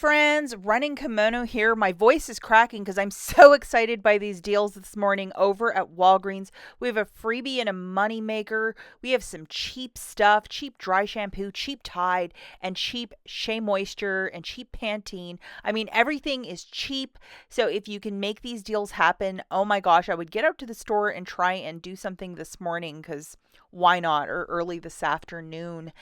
Friends, running kimono here. My voice is cracking because I'm so excited by these deals this morning over at Walgreens. We have a freebie and a money maker. We have some cheap stuff, cheap dry shampoo, cheap Tide, and cheap SheaMoisture and cheap Pantene. I mean, everything is cheap. So if you can make these deals happen, oh my gosh, I would get out to the store and try and do something this morning because why not? Or early this afternoon.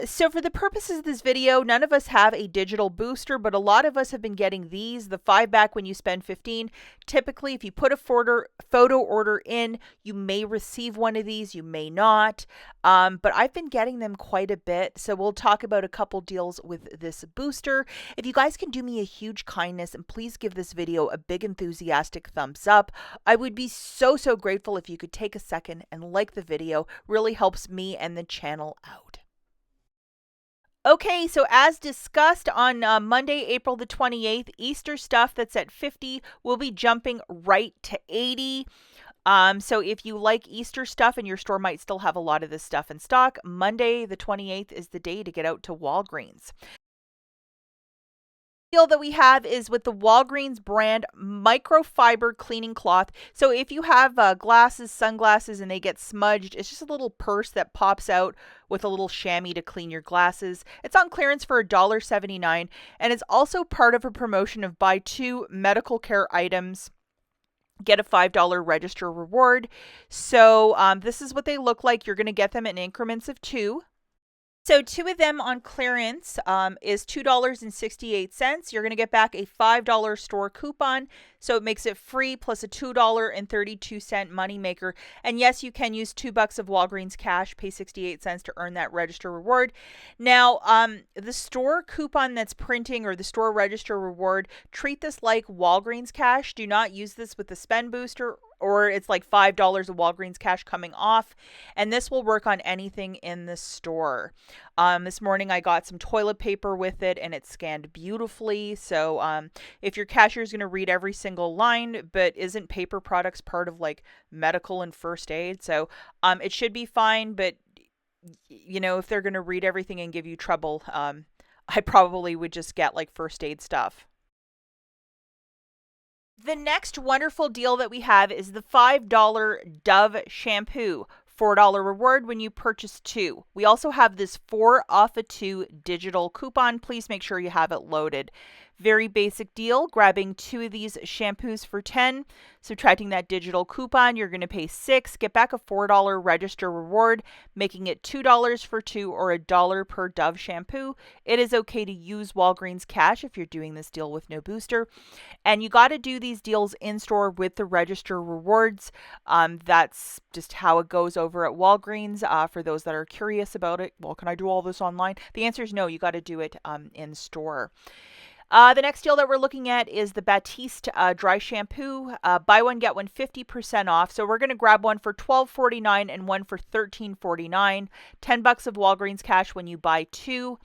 So for the purposes of this video, none of us have a digital booster, but a lot of us have been getting these, the 5 back when you spend 15. Typically, if you put a photo order in, you may receive one of these, you may not. But I've been getting them quite a bit, so we'll talk about a couple deals with this booster. If you guys can do me a huge kindness and please give this video a big enthusiastic thumbs up, I would be so grateful if you could take a second and like the video. Really helps me and the channel out. Okay, so as discussed on Monday, April the 28th, Easter stuff that's at 50 will be jumping right to 80. So if you like Easter stuff and your store might still have a lot of this stuff in stock, Monday the 28th is the day to get out to Walgreens. Deal that we have is with the Walgreens brand microfiber cleaning cloth. So if you have glasses, sunglasses, and they get smudged, it's just a little purse that pops out with a little chamois to clean your glasses. It's on clearance for $1.79, and it's also part of a promotion of buy 2 medical care items, get a $5 register reward. So this is what they look like. You're going to get them in increments of 2. So 2 of them on clearance is $2.68. You're going to get back a $5 store coupon, so it makes it free plus a $2.32 moneymaker. And yes, you can use $2 of Walgreens cash, pay 68 cents to earn that register reward. Now, the store coupon that's printing or the store register reward, treat this like Walgreens cash. Do not use this with the spend booster, or it's like $5 of Walgreens cash coming off, and this will work on anything in the store. This morning I got some toilet paper with it, and it scanned beautifully. So if your cashier is going to read every single line, but isn't paper products part of like medical and first aid? So it should be fine, but you know, if they're going to read everything and give you trouble, I probably would just get like first aid stuff. The next wonderful deal that we have is the $5 Dove shampoo. $4 reward when you purchase 2. We also have this 4 off a 2 digital coupon. Please make sure you have it loaded. Very basic deal, grabbing 2 of these shampoos for 10, subtracting that digital coupon, you're going to pay 6, get back a $4 register reward, making it $2 for 2 or $1 per Dove shampoo. It is okay to use Walgreens cash if you're doing this deal with no booster. And you got to do these deals in store with the register rewards. That's just how it goes over at Walgreens. For those that are curious about it, well, can I do all this online? The answer is no, you got to do it in store. The next deal that we're looking at is the Batiste dry shampoo. Buy one, get one 50% off. So we're going to grab one for $12.49 and one for $13.49. $10 of Walgreens cash when you buy 2.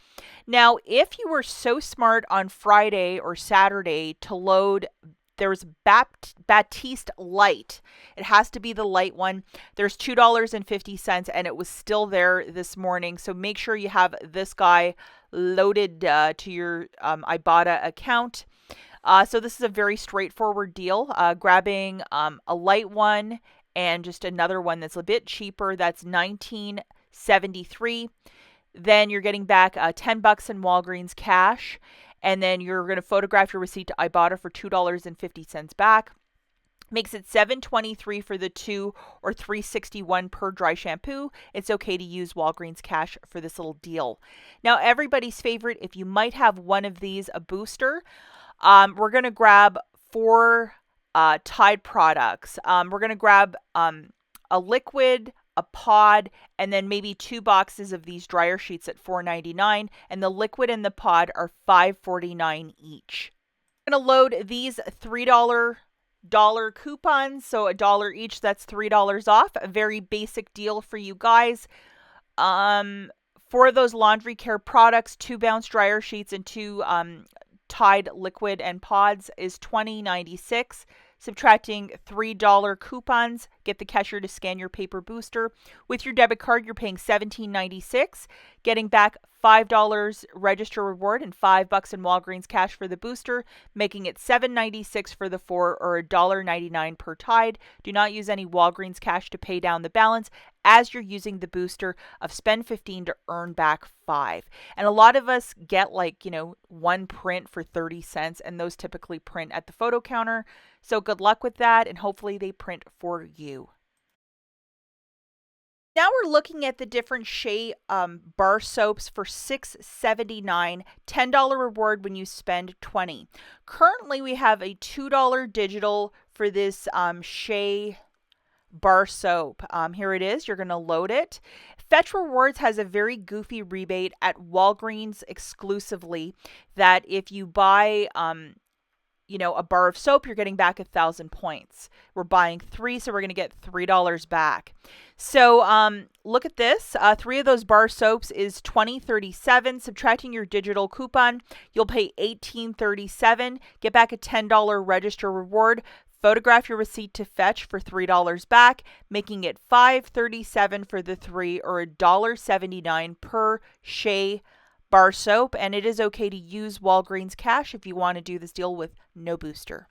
Now, if you were so smart on Friday or Saturday to load, there's Batiste Light. It has to be the light one. There's $2.50, and it was still there this morning. So make sure you have this guy loaded to your IBOTTA account. So this is a very straightforward deal. Grabbing a light one and just another one that's a bit cheaper. That's $19.73. Then you're getting back $10 in Walgreens cash. And then you're going to photograph your receipt to IBOTTA for $2.50 back. Makes it $7.23 for the 2 or $3.61 per dry shampoo. It's okay to use Walgreens cash for this little deal. Now, everybody's favorite, if you might have one of these, a booster, we're going to grab 4 Tide products. We're going to grab a liquid, a pod, and then maybe 2 boxes of these dryer sheets at $4.99, and the liquid and the pod are $5.49 each. I'm going to load these $3 coupons, so $1 each, that's $3 off. A very basic deal for you guys. For those laundry care products, 2 bounce dryer sheets and 2 Tide liquid and pods is $20.96. subtracting $3 coupons, get the cashier to scan your paper booster. With your debit card, you're paying $17.96, getting back $5 register reward and $5 in Walgreens cash for the booster, making it $7.96 for the 4 or $1.99 per Tide. Do not use any Walgreens cash to pay down the balance as you're using the booster of spend 15 to earn back 5. And a lot of us get one print for 30 cents, and those typically print at the photo counter. So good luck with that, and hopefully they print for you. Now we're looking at the different SHEA bar soaps for $6.79, $10 reward when you spend $20. Currently, we have a $2 digital for this SHEA bar soap. Here it is. You're going to load it. Fetch Rewards has a very goofy rebate at Walgreens exclusively that if you buy a bar of soap, you're getting back 1,000 points. We're buying 3, so we're going to get $3 back. So look at this. 3 of those bar soaps is $20.37. Subtracting your digital coupon, you'll pay $18.37. Get back a $10 register reward. Photograph your receipt to Fetch for $3 back, making it $5.37 for the 3 or $1.79 per SHEA bar soap. And it is okay to use Walgreens cash if you want to do this deal with no booster.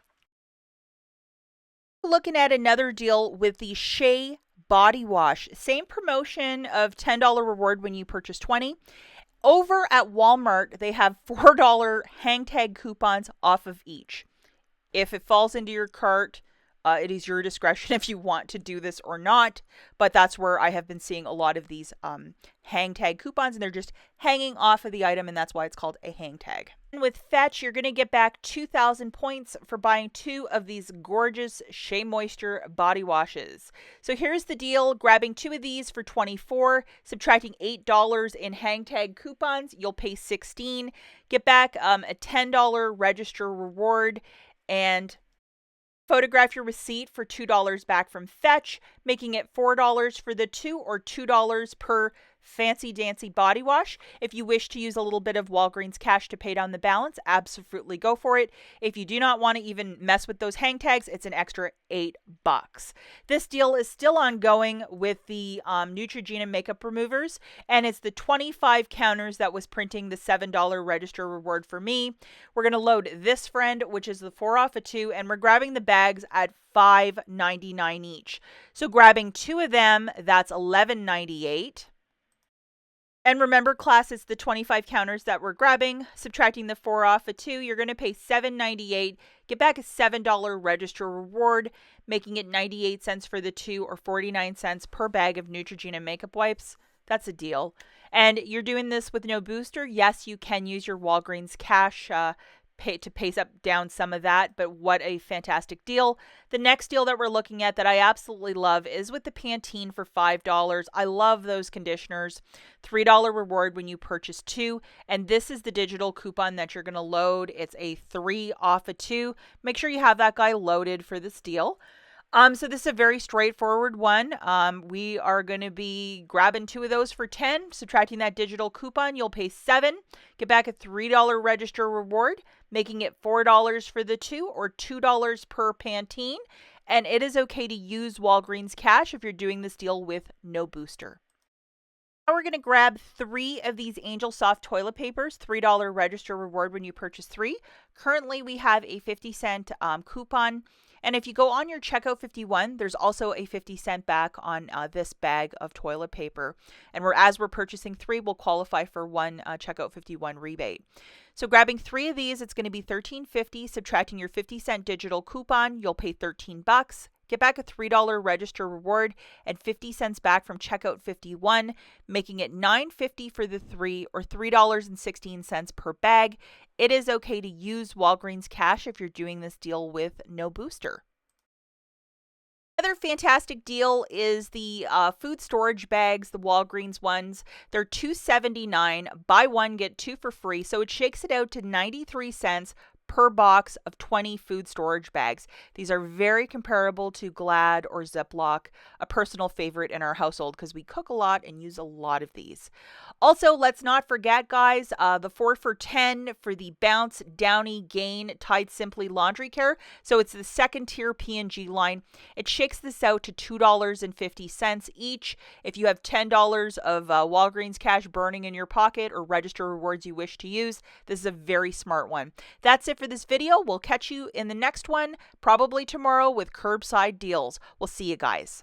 Looking at another deal with the SHEA body wash. Same promotion of $10 reward when you purchase 20. Over at Walmart, they have $4 hang tag coupons off of each. If it falls into your cart, it is your discretion if you want to do this or not, but that's where I have been seeing a lot of these hang tag coupons, and they're just hanging off of the item, and that's why it's called a hang tag. And with Fetch, you're going to get back 2,000 points for buying 2 of these gorgeous SheaMoisture body washes. So here's the deal. Grabbing 2 of these for $24, subtracting $8 in hang tag coupons, you'll pay $16. Get back a $10 register reward, and photograph your receipt for $2 back from Fetch, making it $4 for the 2 or $2 per fancy dancy body wash. If you wish to use a little bit of Walgreens cash to pay down the balance, absolutely go for it. If you do not want to even mess with those hang tags, it's an extra $8. This deal is still ongoing with the Neutrogena makeup removers, and it's the 25 counters that was printing the $7 register reward for me. We're going to load this friend, which is the 4 off of 2, and we're grabbing the bags at $5.99 each. So grabbing 2 of them, that's $11.98. And remember, class, it's the 25 counters that we're grabbing. Subtracting the 4 off of 2, you're going to pay $7.98. Get back a $7 register reward, making it 98 cents for the 2 or 49 cents per bag of Neutrogena makeup wipes. That's a deal. And you're doing this with no booster. Yes, you can use your Walgreens cash to pace up down some of that, but what a fantastic deal. The next deal that we're looking at that I absolutely love is with the Pantene for $5. I love those conditioners. $3 reward when you purchase 2, and this is the digital coupon that you're going to load. It's a 3 off of 2. Make sure you have that guy loaded for this deal. So this is a very straightforward one. We are going to be grabbing 2 of those for 10. Subtracting that digital coupon, you'll pay 7. Get back a $3 register reward, making it $4 for the 2 or $2 per Pantene. And it is okay to use Walgreens cash if you're doing this deal with no booster. Now we're going to grab 3 of these Angel Soft toilet papers, $3 register reward when you purchase 3. Currently, we have a 50-cent coupon. And if you go on your checkout 51, there's also a 50-cent back on this bag of toilet paper. And as we're purchasing 3, we'll qualify for 1 checkout 51 rebate. So grabbing 3 of these, it's going to be $13.50. Subtracting your 50-cent digital coupon, you'll pay $13. Get back a $3 register reward and 50 cents back from checkout 51, making it $9.50 for the 3 or $3.16 per bag. It is okay to use Walgreens cash if you're doing this deal with no booster. Another fantastic deal is the food storage bags, the Walgreens ones. They're $2.79. Buy 1, get 2 for free. So it shakes it out to 93 cents per box of 20 food storage bags. These are very comparable to Glad or Ziploc, a personal favorite in our household because we cook a lot and use a lot of these. Also, let's not forget, guys, the 4 for $10 for the Bounce, Downy, Gain, Tide Simply Laundry Care. So it's the second tier P&G line. It shakes this out to $2.50 each. If you have $10 of Walgreens cash burning in your pocket or register rewards you wish to use, this is a very smart one. That's it for this video. We'll catch you in the next one, probably tomorrow, with curbside deals. We'll see you guys.